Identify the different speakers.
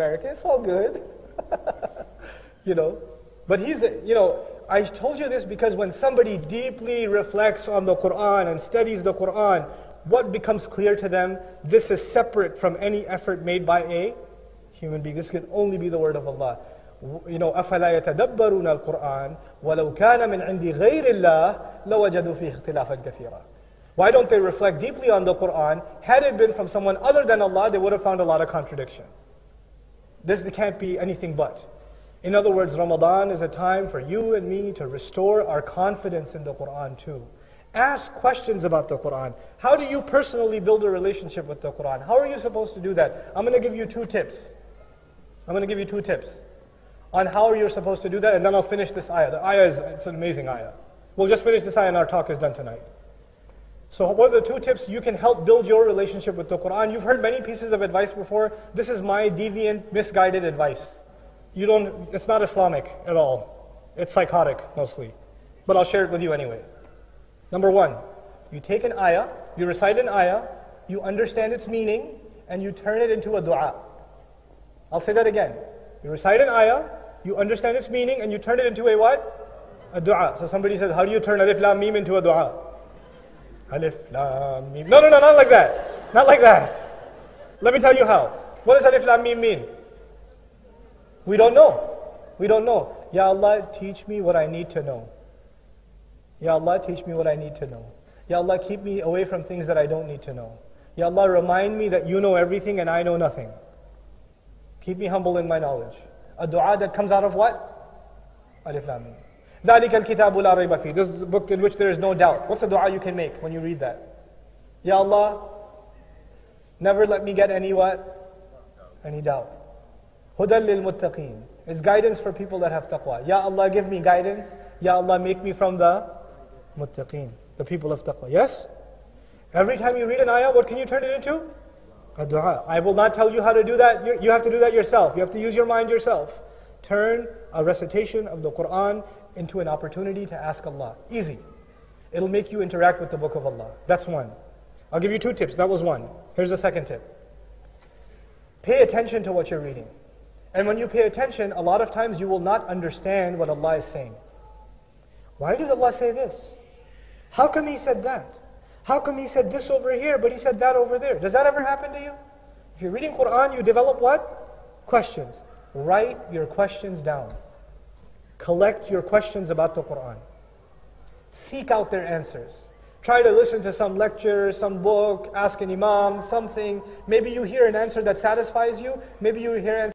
Speaker 1: American, it's all good. You know, but I told you this because when somebody deeply reflects on the Qur'an and studies the Qur'an, what becomes clear to them? This is separate from any effort made by a human being. This can only be the word of Allah. أَفَلَا يَتَدَبَّرُونَ الْقُرْآنَ وَلَوْ كَانَ مِنْ عِنْدِ غَيْرِ اللَّهِ لَوَجَدُوا فِيهِ اخْتِلَافًا كَثِيرًا. Why don't they reflect deeply on the Qur'an? Had it been from someone other than Allah, they would have found a lot of contradiction. This can't be anything but. In other words, Ramadan is a time for you and me to restore our confidence in the Qur'an too. Ask questions about the Qur'an. How do you personally build a relationship with the Qur'an? How are you supposed to do that? I'm going to give you 2 tips. I'm going to give you 2 tips on how you're supposed to do that, and then I'll finish this ayah. The ayah it's an amazing ayah. We'll just finish this ayah and our talk is done tonight. So what are the 2 tips you can help build your relationship with the Qur'an? You've heard many pieces of advice before. This is my deviant, misguided advice. It's not Islamic at all. It's psychotic mostly. But I'll share it with you anyway. Number 1, you take an ayah, you recite an ayah, you understand its meaning, and you turn it into a dua. I'll say that again. You recite an ayah, you understand its meaning, and you turn it into a what? A dua. So somebody says, how do you turn alif lam mim into a dua? Alif lam mim. No, not like that. Not like that. Let me tell you how. What does alif lam mim mean? We don't know. We don't know. Ya Allah, teach me what I need to know. Ya Allah, teach me what I need to know. Ya Allah, keep me away from things that I don't need to know. Ya Allah, remind me that you know everything and I know nothing. Keep me humble in my knowledge. A dua that comes out of what? Alif Lam Mim. ذَلِكَ الْكِتَابُ لَا رَيْبَ فِيهِ. This is a book in which there is no doubt. What's a dua you can make when you read that? Ya Allah, never let me get any what? Any doubt. هُدًى لِلْمُتَّقِينَ. It's guidance for people that have taqwa. Ya Allah, give me guidance. Ya Allah, make me from the muttaqeen, the people of taqwa. Yes? Every time you read an ayah, what can you turn it into? A dua. I will not tell you how to do that. You have to do that yourself. You have to use your mind yourself. Turn a recitation of the Qur'an into an opportunity to ask Allah. Easy. It'll make you interact with the book of Allah. That's 1. I'll give you 2 tips. That was 1. Here's the 2nd tip. Pay attention to what you're reading. And when you pay attention, a lot of times you will not understand what Allah is saying. Why did Allah say this? How come He said that? How come He said this over here, but He said that over there? Does that ever happen to you? If you're reading Qur'an, you develop what? Questions. Write your questions down. Collect your questions about the Qur'an. Seek out their answers. Try to listen to some lecture, some book, ask an imam, something. Maybe you hear an answer that satisfies you. Maybe you hear an answer